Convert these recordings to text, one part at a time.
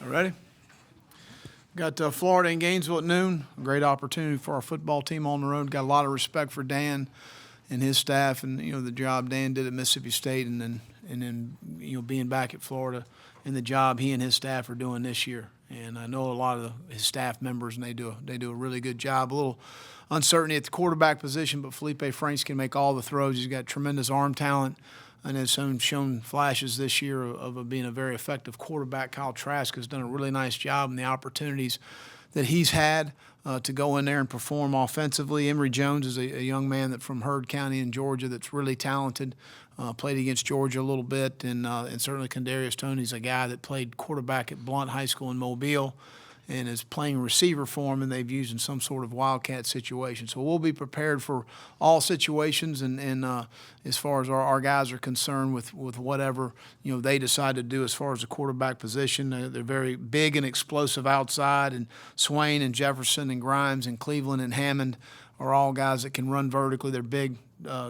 All ready? Got Florida and Gainesville at noon. A great opportunity for our football team on the road. Got a lot of respect for Dan and his staff, and the job Dan did at Mississippi State, and then being back at Florida, and the job he and his staff are doing this year. And I know a lot of his staff members, and they do a really good job. A little uncertainty at the quarterback position, but Felipe Franks can make all the throws. He's got tremendous arm talent, and has shown flashes this year of being a very effective quarterback. Kyle Trask has done a really nice job in the opportunities that he's had to go in there and perform offensively. Emory Jones is a young man from Heard County in Georgia that's really talented. Played against Georgia a little bit, and certainly Kendarius Toney's a guy that played quarterback at Blount High School in Mobile and is playing receiver for him, and they've used in some sort of wildcat situation. So we'll be prepared for all situations, and as far as our guys are concerned with whatever they decide to do as far as the quarterback position. They're very big and explosive outside, and Swain and Jefferson and Grimes and Cleveland and Hammond are all guys that can run vertically. They're big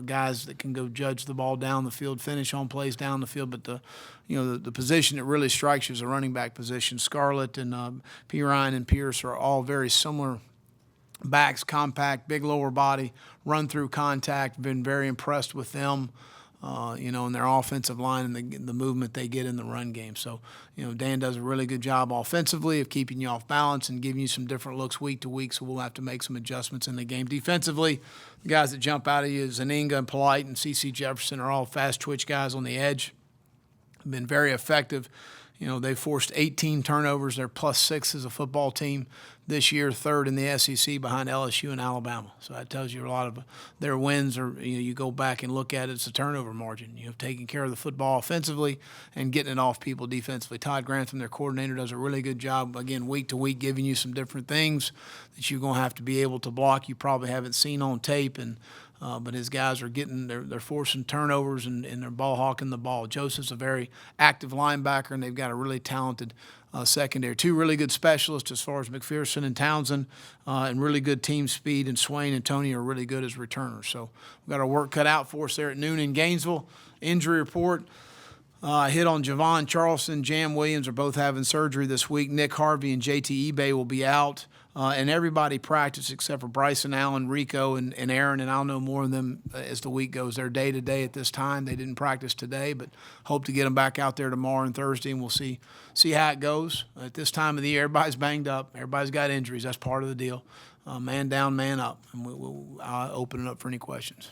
guys that can go judge the ball down the field, finish on plays down the field. But the position that really strikes you is a running back position. Scarlett and P. Ryan and Pierce are all very similar backs, compact, big lower body, run through contact. Been very impressed with them. And their offensive line and the movement they get in the run game. So, Dan does a really good job offensively of keeping you off balance and giving you some different looks week to week, so we'll have to make some adjustments in the game. Defensively, the guys that jump out at you, Zaninga and Polite and C.C. Jefferson, are all fast twitch guys on the edge. Been very effective. They forced 18 turnovers. They're +6 as a football team this year, third in the SEC behind LSU and Alabama. So that tells you a lot of their wins are, you go back and look at it, it's a turnover margin. Taking care of the football offensively and getting it off people defensively. Todd Grantham, their coordinator, does a really good job, again, week to week, giving you some different things that you're going to have to be able to block you probably haven't seen on tape. But his guys are they're forcing turnovers and they're ball hawking the ball. Joseph's a very active linebacker, and they've got a really talented secondary. Two really good specialists as far as McPherson and Townsend, and really good team speed, and Swain and Tony are really good as returners. So we've got our work cut out for us there at noon in Gainesville. Injury report. Hit on Javon Charleston, Jam Williams are both having surgery this week. Nick Harvey and JT eBay will be out. And everybody practiced except for Bryson Allen, Rico, and Aaron, and I'll know more of them as the week goes. They're day-to-day at this time. They didn't practice today, but hope to get them back out there tomorrow and Thursday, and we'll see how it goes. At this time of the year, everybody's banged up. Everybody's got injuries. That's part of the deal. Man down, man up. And I'll open it up for any questions.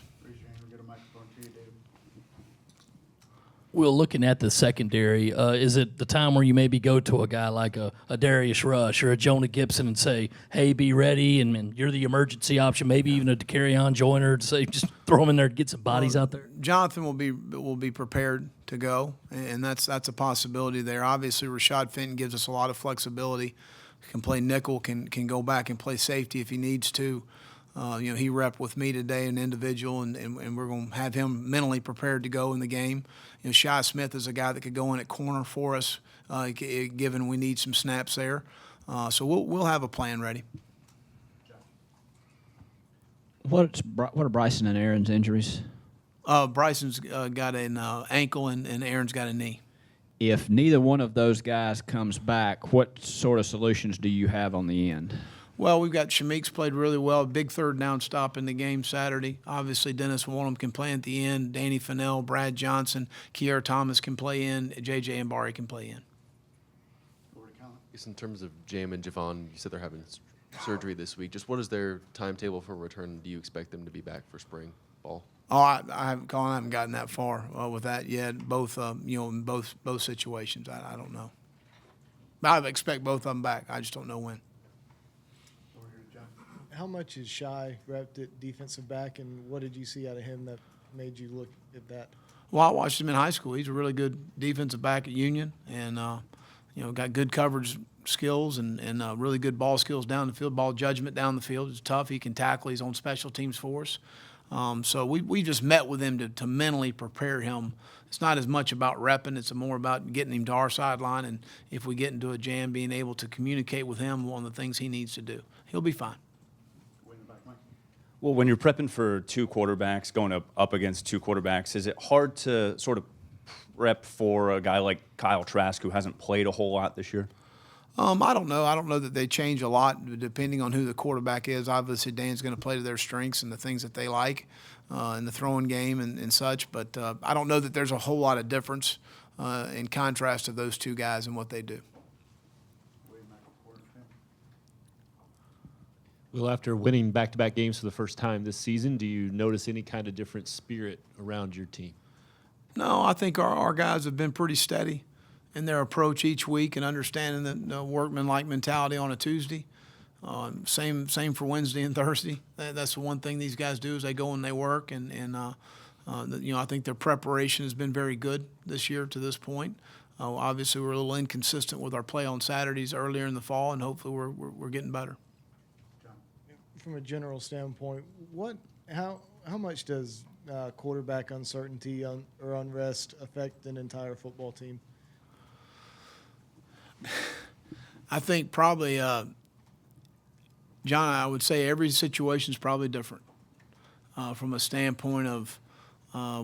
Will, looking at the secondary, is it the time where you maybe go to a guy like a Darius Rush or a Jonah Gibson and say, hey, be ready, and you're the emergency option, maybe even a Decarrion Joyner to say just throw him in there to get some bodies out there? Jonathan will be prepared to go, and that's a possibility there. Obviously, Rashad Fenton gives us a lot of flexibility. Can play nickel, can go back and play safety if he needs to. He repped with me today, an individual, and we're going to have him mentally prepared to go in the game. Shy Smith is a guy that could go in at corner for us, given we need some snaps there. So we'll have a plan ready. What are Bryson and Aaron's injuries? Bryson's got an ankle, and Aaron's got a knee. If neither one of those guys comes back, what sort of solutions do you have on the end? Well, we've got Shamik's played really well. Big third down stop in the game Saturday. Obviously, Dennis Warnham can play at the end. Danny Fennell, Brad Johnson, Kier Thomas can play in. J.J. Mbari can play in. In terms of Jam and Javon, you said they're having surgery this week. Just what is their timetable for return? Do you expect them to be back for spring ball? Oh, I haven't gotten that far with that yet. Both, in both situations, I don't know. I expect both of them back. I just don't know when. How much is Shy repped at defensive back, and what did you see out of him that made you look at that? Well, I watched him in high school. He's a really good defensive back at Union, and got good coverage skills and really good ball skills down the field, ball judgment down the field. He's tough. He can tackle. He's on special teams for us. So we just met with him to mentally prepare him. It's not as much about repping. It's more about getting him to our sideline, and if we get into a jam, being able to communicate with him on the things he needs to do. He'll be fine. Well, when you're prepping for two quarterbacks, going up against two quarterbacks, is it hard to sort of prep for a guy like Kyle Trask who hasn't played a whole lot this year? I don't know. I don't know that they change a lot depending on who the quarterback is. Obviously, Dan's going to play to their strengths and the things that they like in the throwing game and such. But I don't know that there's a whole lot of difference in contrast to those two guys and what they do. Well, after winning back-to-back games for the first time this season, do you notice any kind of different spirit around your team? No, I think our guys have been pretty steady in their approach each week and understanding the workman-like mentality on a Tuesday. Same for Wednesday and Thursday. That's the one thing these guys do is they go and they work. I think their preparation has been very good this year to this point. Obviously, we're a little inconsistent with our play on Saturdays earlier in the fall, and hopefully we're getting better. From a general standpoint, how much does quarterback uncertainty or unrest affect an entire football team? I think probably, John, I would say every situation is probably different from a standpoint of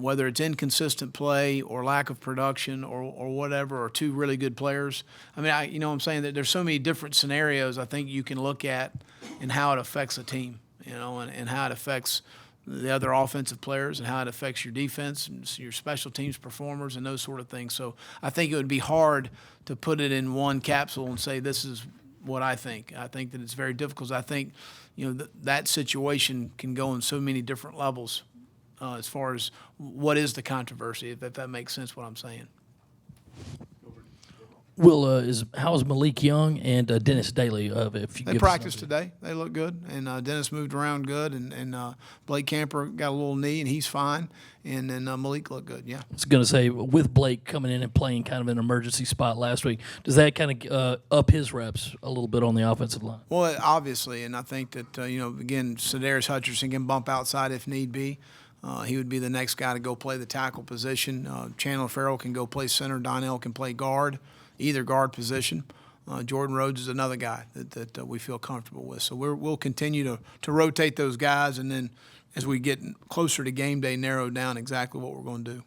whether it's inconsistent play or lack of production or whatever, or two really good players. I mean, I'm saying that there's so many different scenarios I think you can look at and how it affects a team, and how it affects the other offensive players and how it affects your defense and your special teams performers and those sort of things. So I think it would be hard to put it in one capsule and say this is what I think. I think that it's very difficult. I think, that situation can go in so many different levels as far as what is the controversy, if that makes sense what I'm saying. Will, how's Malik Young and Dennis Daly? If you They give us practiced an update. today. They look good. And Dennis moved around good. And Blake Camper got a little knee, and he's fine. And then Malik looked good, yeah. I was going to say, with Blake coming in and playing kind of an emergency spot last week, does that kind of up his reps a little bit on the offensive line? Well, obviously. And I think that, again, Sedarius Hutcherson can bump outside if need be. He would be the next guy to go play the tackle position. Chandler Farrell can go play center. Donnell can play guard, either guard position. Jordan Rhodes is another guy that we feel comfortable with. So we'll continue to rotate those guys, and then as we get closer to game day, narrow down exactly what we're going to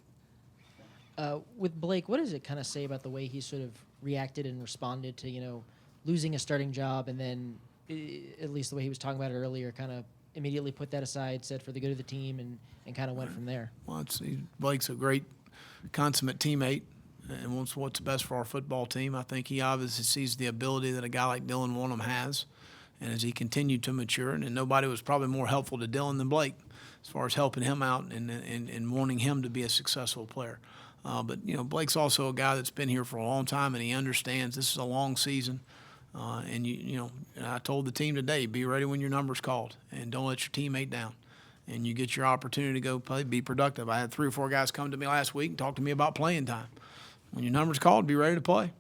do. With Blake, what does it kind of say about the way he sort of reacted and responded to, losing a starting job, and then, at least the way he was talking about it earlier, kind of immediately put that aside, said for the good of the team, and kind of went from there? Well, Blake's a great, consummate teammate and wants what's best for our football team. I think he obviously sees the ability that a guy like Dylan Wonnum has. And as he continued to mature, and nobody was probably more helpful to Dylan than Blake as far as helping him out and wanting him to be a successful player. But Blake's also a guy that's been here for a long time, and he understands this is a long season. And I told the team today, be ready when your number's called, and don't let your teammate down. And you get your opportunity to go play, be productive. I had 3 or 4 guys come to me last week and talk to me about playing time. When your number's called, be ready to play.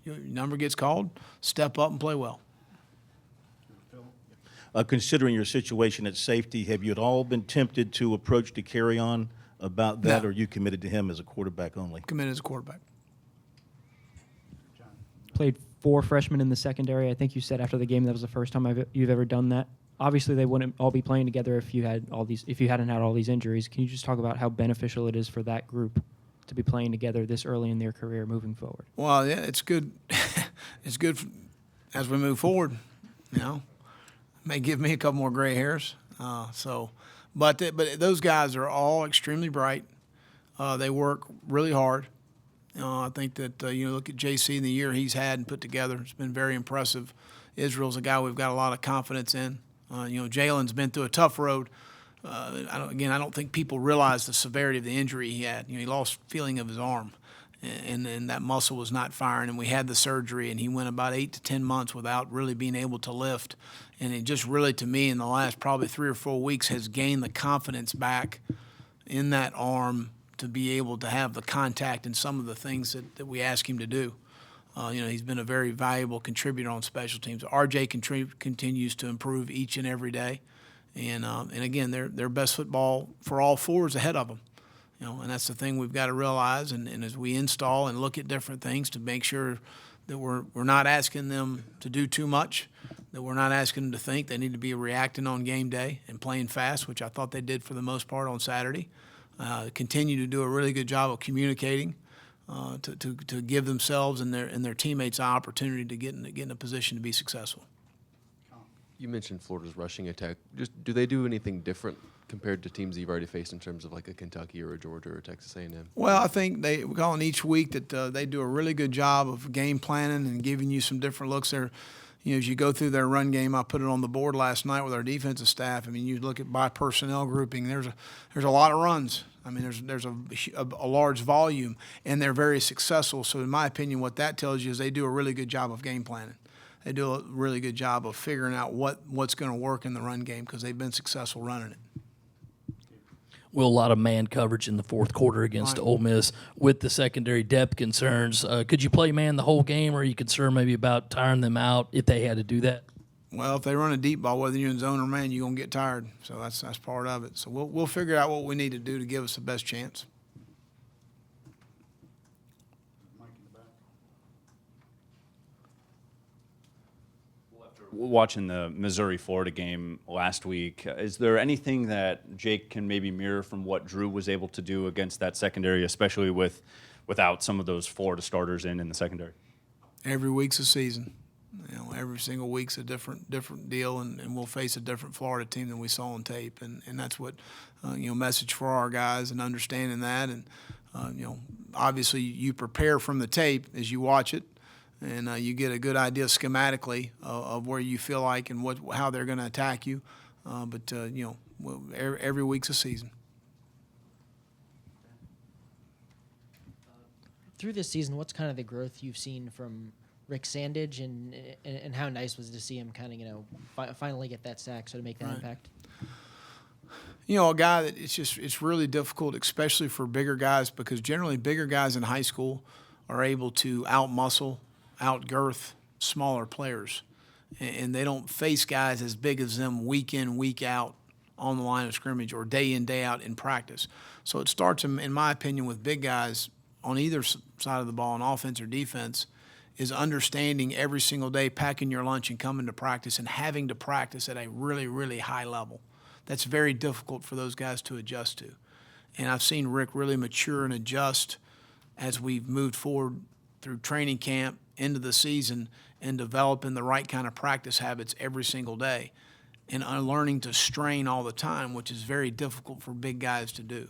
Your number gets called, step up and play well. Considering your situation at safety, have you at all been tempted to approach the carry-on about that, No. or are you committed to him as a quarterback only? Committed as a quarterback. Played 4 freshmen in the secondary. I think you said after the game that was the first time you've ever done that. Obviously, they wouldn't all be playing together if you hadn't had all these injuries. Can you just talk about how beneficial it is for that group to be playing together this early in their career moving forward? Well, yeah, it's good. It's good as we move forward. May give me a couple more gray hairs. But those guys are all extremely bright. They work really hard. I think that look at JC and the year he's had and put together. It's been very impressive. Israel's a guy we've got a lot of confidence in. Jalen's been through a tough road. I don't think people realize the severity of the injury he had. He lost feeling of his arm, and that muscle was not firing. And we had the surgery, and he went about 8 to 10 months without really being able to lift. And it just really, to me, in the last probably 3 or 4 weeks, has gained the confidence back in that arm to be able to have the contact and some of the things that we ask him to do. He's been a very valuable contributor on special teams. RJ continues to improve each and every day. And again, their best football for all 4 is ahead of them. And that's the thing we've got to realize. And as we install and look at different things to make sure that we're not asking them to do too much, that we're not asking them to think. They need to be reacting on game day and playing fast, which I thought they did for the most part on Saturday. Continue to do a really good job of communicating to give themselves and their teammates an opportunity to get in a position to be successful. You mentioned Florida's rushing attack. Just do they do anything different compared to teams you've already faced in terms of like a Kentucky or a Georgia or a Texas A&M? Well, I think we're calling each week that they do a really good job of game planning and giving you some different looks there. As you go through their run game, I put it on the board last night with our defensive staff. I mean, you look at by personnel grouping. There's a lot of runs. I mean, there's a large volume, and they're very successful. So, in my opinion, what that tells you is they do a really good job of game planning. They do a really good job of figuring out what's going to work in the run game because they've been successful running it. Will a lot of man coverage in the fourth quarter against Ole Miss with the secondary depth concerns. Could you play man the whole game, or are you concerned maybe about tiring them out if they had to do that? Well, if they run a deep ball, whether you're in zone or man, you're gonna get tired. So that's part of it. So we'll figure out what we need to do to give us the best chance. Watching the Missouri-Florida game last week, is there anything that Jake can maybe mirror from what Drew was able to do against that secondary, especially without some of those Florida starters in the secondary? Every week's a season. Every single week's a different deal, and we'll face a different Florida team than we saw on tape, and that's what message for our guys and understanding that, and obviously you prepare from the tape as you watch it. And you get a good idea schematically of where you feel like and how they're going to attack you. But every week's a season. Through this season, what's kind of the growth you've seen from Rick Sandage, and how nice was it to see him kind of finally get that sack, so to make that impact? A guy that it's really difficult, especially for bigger guys, because generally bigger guys in high school are able to out-muscle, out-girth smaller players, and they don't face guys as big as them week in, week out on the line of scrimmage or day in, day out in practice. So it starts, in my opinion, with big guys on either side of the ball, on offense or defense, is understanding every single day, packing your lunch and coming to practice and having to practice at a really, really high level. That's very difficult for those guys to adjust to. And I've seen Rick really mature and adjust as we've moved forward through training camp into the season and developing the right kind of practice habits every single day and learning to strain all the time, which is very difficult for big guys to do.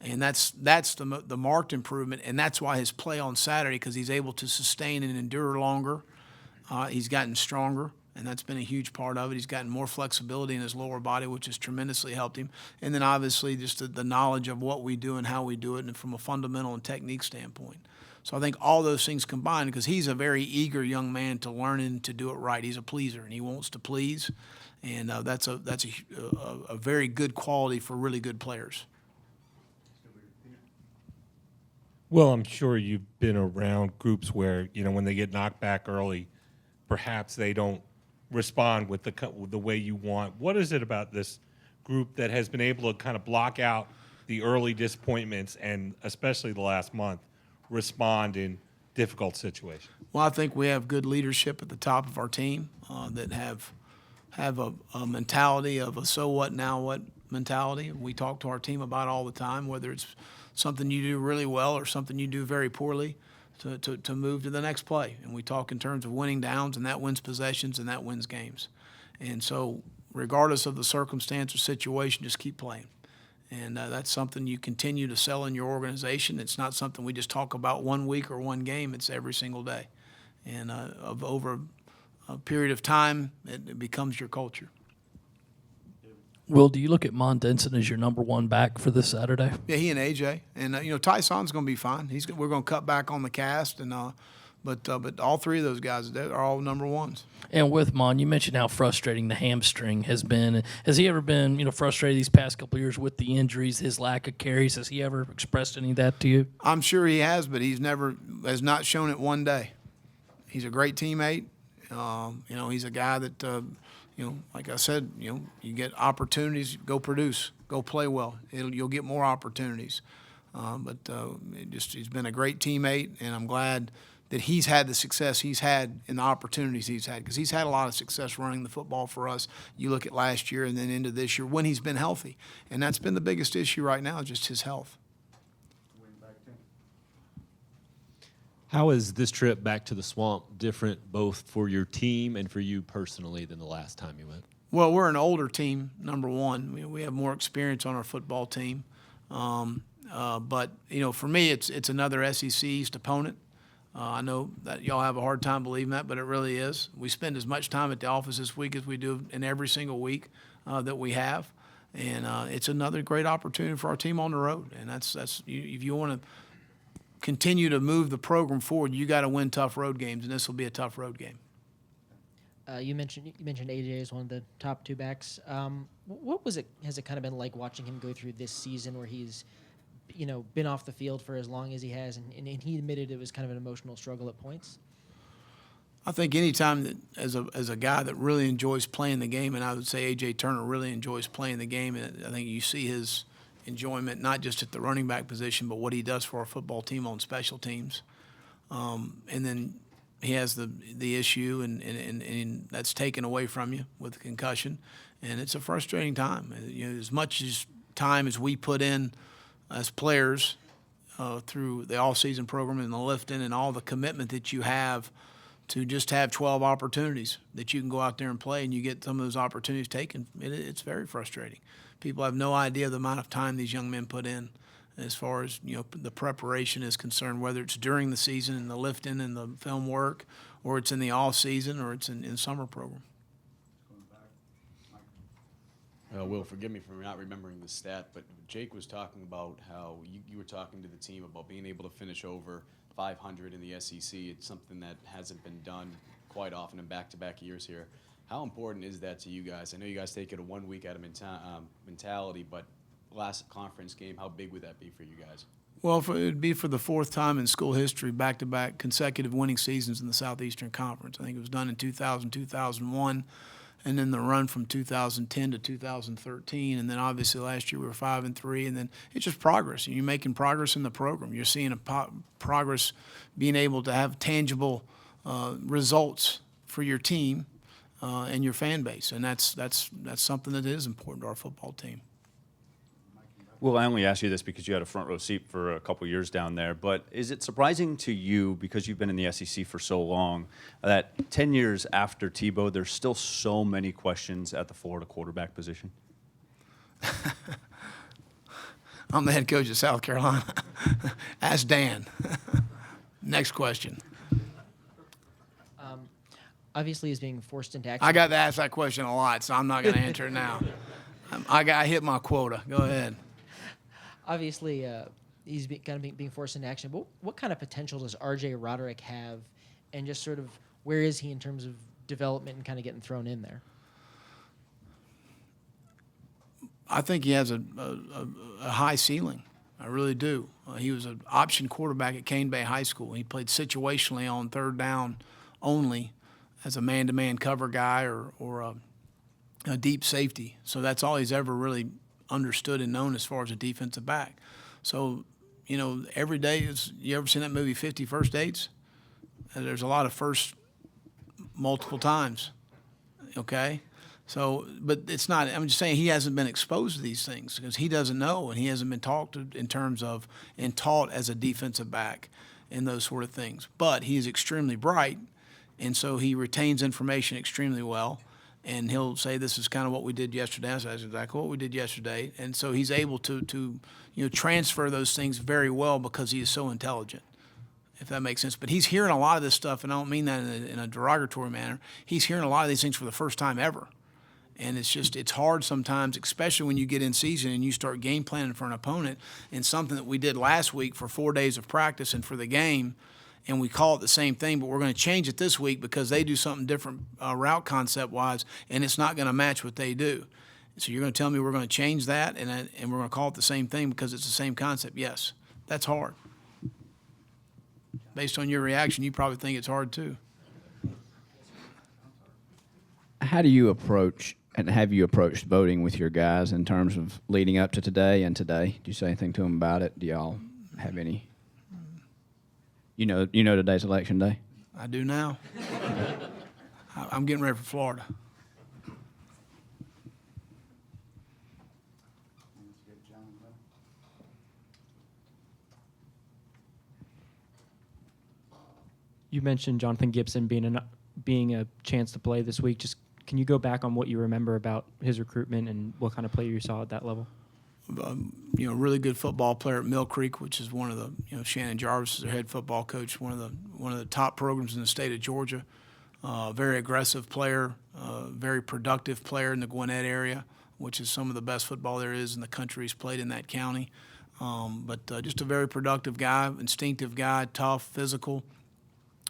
And that's the marked improvement, and that's why his play on Saturday, because he's able to sustain and endure longer. He's gotten stronger, and that's been a huge part of it. He's gotten more flexibility in his lower body, which has tremendously helped him. And then obviously just the knowledge of what we do and how we do it, and from a fundamental and technique standpoint. So I think all those things combined, because he's a very eager young man to learn and to do it right. He's a pleaser, and he wants to please, and that's a very good quality for really good players. Well, I'm sure you've been around groups where, when they get knocked back early, perhaps they don't respond with the way you want. What is it about this group that has been able to kind of block out the early disappointments and, especially the last month, respond in difficult situations? Well, I think we have good leadership at the top of our team that have a mentality of a so what, now what mentality. We talk to our team about all the time, whether it's something you do really well or something you do very poorly, to move to the next play. And we talk in terms of winning downs, and that wins possessions, and that wins games. And so regardless of the circumstance or situation, just keep playing. And that's something you continue to sell in your organization. It's not something we just talk about one week or one game. It's every single day. And over a period of time, it becomes your culture. Will, do you look at Mon Denson as your number one back for this Saturday? Yeah, he and AJ. And, Tyson's going to be fine. We're going to cut back on the cast. And but all three of those guys, they're all number ones. And with Mon, you mentioned how frustrating the hamstring has been. Has he ever been, frustrated these past couple of years with the injuries, his lack of carries? Has he ever expressed any of that to you? I'm sure he has, but has not shown it one day. He's a great teammate. He's a guy that, like I said, you get opportunities, go produce, go play well. You'll get more opportunities. But he's been a great teammate, and I'm glad that he's had the success he's had and the opportunities he's had, because he's had a lot of success running the football for us. You look at last year and then into this year when he's been healthy, and that's been the biggest issue right now, just his health. How is this trip back to the Swamp different both for your team and for you personally than the last time you went? Well, we're an older team, number one. We have more experience on our football team. But, for me, it's another SEC East opponent. I know that y'all have a hard time believing that, but it really is. We spend as much time at the office this week as we do in every single week that we have. And it's another great opportunity for our team on the road. And that's if you want to continue to move the program forward, you got to win tough road games, and this will be a tough road game. You mentioned AJ as one of the top two backs. What has it kind of been like watching him go through this season where he's, been off the field for as long as he has, and he admitted it was kind of an emotional struggle at points? I think anytime that as a guy that really enjoys playing the game, and I would say A.J. Turner really enjoys playing the game, and I think you see his enjoyment not just at the running back position, but what he does for our football team on special teams. And then he has the issue, and that's taken away from you with the concussion, and it's a frustrating time. As much as time as we put in as players through the all-season program and the lifting and all the commitment that you have to just have 12 opportunities that you can go out there and play, and you get some of those opportunities taken, it's very frustrating. People have no idea the amount of time these young men put in as far as the preparation is concerned, whether it's during the season and the lifting and the film work, or it's in the off season, or it's in summer program. Will, forgive me for not remembering the stat, but Jake was talking about how you were talking to the team about being able to finish over 500 in the SEC. It's something that hasn't been done quite often in back-to-back years here. How important is that to you guys? I know you guys take it a 1 week at a mentality, but last conference game, how big would that be for you guys? Well, it would be for the fourth time in school history, back-to-back consecutive winning seasons in the Southeastern Conference. I think it was done in 2000, 2001, and then the run from 2010 to 2013, and then obviously last year we were 5-3, and then it's just progress. You're making progress in the program. You're seeing progress, being able to have tangible results for your team and your fan base, and that's something that is important to our football team. Well, I only asked you this because you had a front row seat for a couple years down there, but is it surprising to you, because you've been in the SEC for so long, that 10 years after Tebow, there's still so many questions at the Florida quarterback position? I'm the head coach of South Carolina. Ask Dan. Next question. Obviously, he's being forced into action. I got to ask that question a lot, so I'm not going to answer it now. I hit my quota. Go ahead. Obviously, he's kind of being forced into action. But what kind of potential does R.J. Roderick have, and just sort of where is he in terms of development and kind of getting thrown in there? I think he has a high ceiling. I really do. He was an option quarterback at Cane Bay High School. He played situationally on third down only as a man-to-man cover guy or a deep safety. So that's all he's ever really understood and known as far as a defensive back. So, every day you ever seen that movie 50 First Dates? There's a lot of firsts multiple times, okay? So, but it's not, I'm just saying he hasn't been exposed to these things because he doesn't know, and he hasn't been talked to in terms of and taught as a defensive back and those sort of things. But he is extremely bright, and so he retains information extremely well. And he'll say, this is kind of what we did yesterday. I said, that's exactly what we did yesterday. And so he's able to transfer those things very well because he is so intelligent, if that makes sense. But he's hearing a lot of this stuff, and I don't mean that in a derogatory manner. He's hearing a lot of these things for the first time ever. And it's hard sometimes, especially when you get in season and you start game planning for an opponent, and something that we did last week for 4 days of practice and for the game, and we call it the same thing, but we're going to change it this week because they do something different route concept-wise, and it's not going to match what they do. So you're going to tell me we're going to change that, and we're going to call it the same thing because it's the same concept? Yes, that's hard. Based on your reaction, you probably think it's hard too. How do you approach, and have you approached voting with your guys in terms of leading up to today and today? Do you say anything to them about it? Do y'all have any? You know today's election day? I do now. I'm getting ready for Florida. mentioned Jonathan Gibson being a chance to play this week. Just can you go back on what you remember about his recruitment and what kind of player you saw at that level? Really good football player at Mill Creek, which is one of the, Shannon Jarvis is their head football coach, one of the top programs in the state of Georgia. Very aggressive player, very productive player in the Gwinnett area, which is some of the best football there is in the country. He's played in that county. But just a very productive guy, instinctive guy, tough, physical.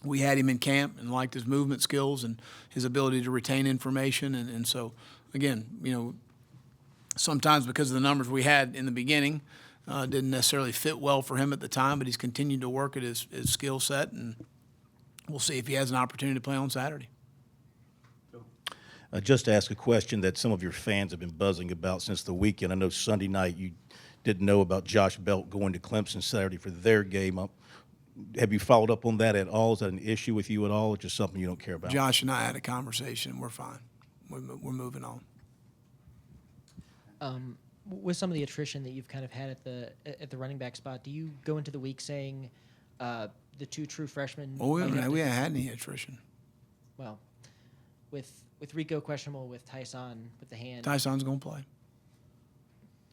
We had him in camp and liked his movement skills and his ability to retain information. And so, again, sometimes because of the numbers we had in the beginning, didn't necessarily fit well for him at the time, but he's continued to work at his skill set, and we'll see if he has an opportunity to play on Saturday. Just to ask a question that some of your fans have been buzzing about since the weekend. I know Sunday night you didn't know about Josh Belt going to Clemson Saturday for their game. Have you followed up on that at all? Is that an issue with you at all, or just something you don't care about? Josh and I had a conversation. We're fine. We're moving on. With some of the attrition that you've kind of had at the running back spot, do you go into the week saying the two true freshmen? Oh, we haven't had any attrition. Well, with Rico questionable, with Tyson with the hand. Tyson's going to play.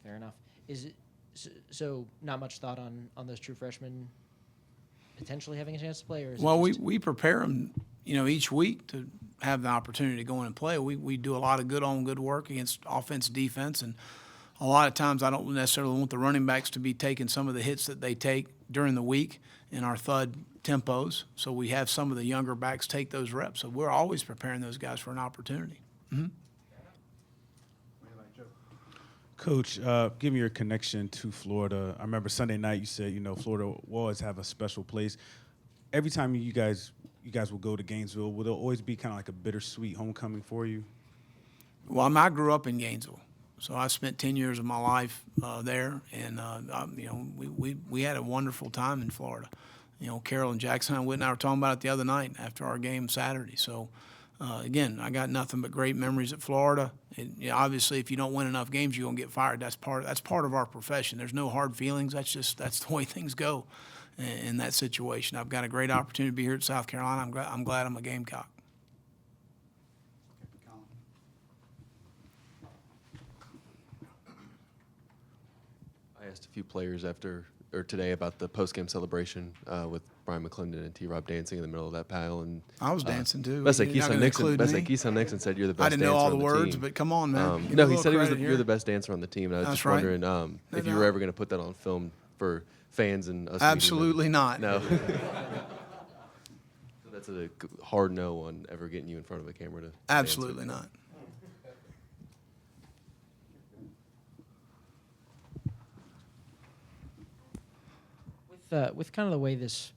Fair enough. Is it so? Not much thought on those true freshmen potentially having a chance to play, or is well, it we prepare them, each week to have the opportunity to go in and play. We do a lot of good work against offense, defense, and a lot of times I don't necessarily want the running backs to be taking some of the hits that they take during the week in our thud tempos. So we have some of the younger backs take those reps. So we're always preparing those guys for an opportunity. Mm-hmm. Coach, give me your connection to Florida. I remember Sunday night you said, Florida will always have a special place. Every time you guys will go to Gainesville, will there always be kind of like a bittersweet homecoming for you? Well, I grew up in Gainesville, so I spent 10 years of my life there, and we had a wonderful time in Florida. Carol and Jackson and I were talking about it the other night after our game Saturday. So, again, I got nothing but great memories at Florida. Obviously, if you don't win enough games, you're gonna get fired. That's part of our profession. There's no hard feelings. That's the way things go in that situation. I've got a great opportunity to be here at South Carolina. I'm glad I'm a Gamecock. I asked a few players today about the post-game celebration with Brian McClendon and T-Rob dancing in the middle of that pile, and I was dancing too. Best like Keeson Nixon said you're the best. I didn't know all the words, team. but come on, man. No, he said you're the best dancer on the team, and I was just right. wondering if you were ever going to put that on film for fans and us. Absolutely not. No. So that's a hard no on ever getting you in front of a camera to. Absolutely not. With kind of the way this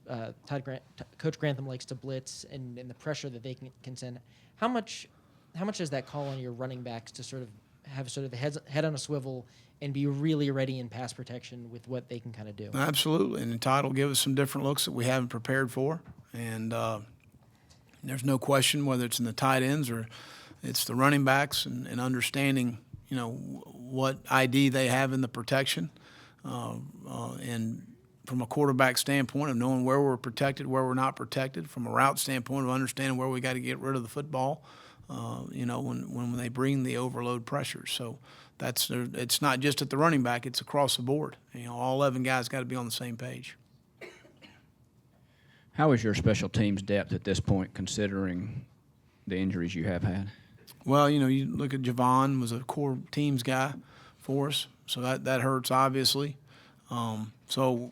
Coach Grantham likes to blitz and the pressure that they can send, how much does that call on your running backs to sort of have sort of the head on a swivel and be really ready in pass protection with what they can kind of do? Absolutely, and Todd will give us some different looks that we haven't prepared for, and there's no question whether it's in the tight ends or it's the running backs and understanding what ID they have in the protection, and from a quarterback standpoint of knowing where we're protected, where we're not protected, from a route standpoint of understanding where we got to get rid of the football, when they bring the overload pressures. So it's not just at the running back, it's across the board. All 11 guys got to be on the same page. How is your special teams depth at this point, considering the injuries you have had? Well, you look at Javon was a core teams guy for us, so that hurts obviously. So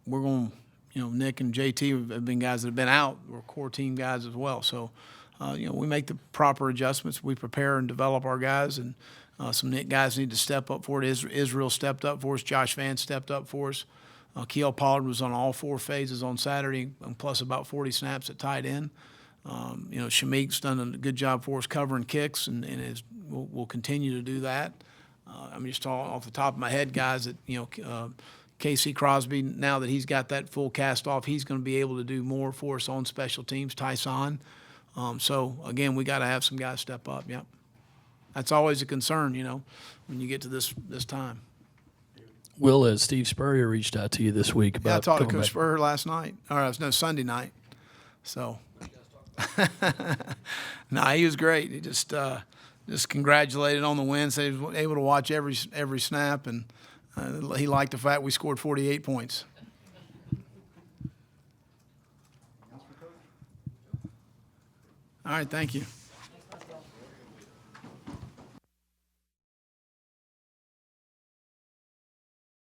we're going, Nick and JT have been guys that have been out. We're core team guys as well. So, we make the proper adjustments. We prepare and develop our guys, and some guys need to step up for it. Israel stepped up for us. Josh Vance stepped up for us. Keel Pollard was on all 4 phases on Saturday, and plus about 40 snaps at tight end. Shamik's done a good job for us covering kicks, and will continue to do that. I'm just talking off the top of my head, guys, that, Casey Crosby, now that he's got that full cast off, he's going to be able to do more for us on special teams. Tyson. So, again, we got to have some guys step up, yep. That's always a concern, when you get to this time. Will, has Steve Spurrier reached out to you this week about I talked to coming Coach back? Spurrier last night. Sunday night. So, no, he was great. He just congratulated on the win. Said he was able to watch every snap, and he liked the fact we scored 48 points. All right, thank you.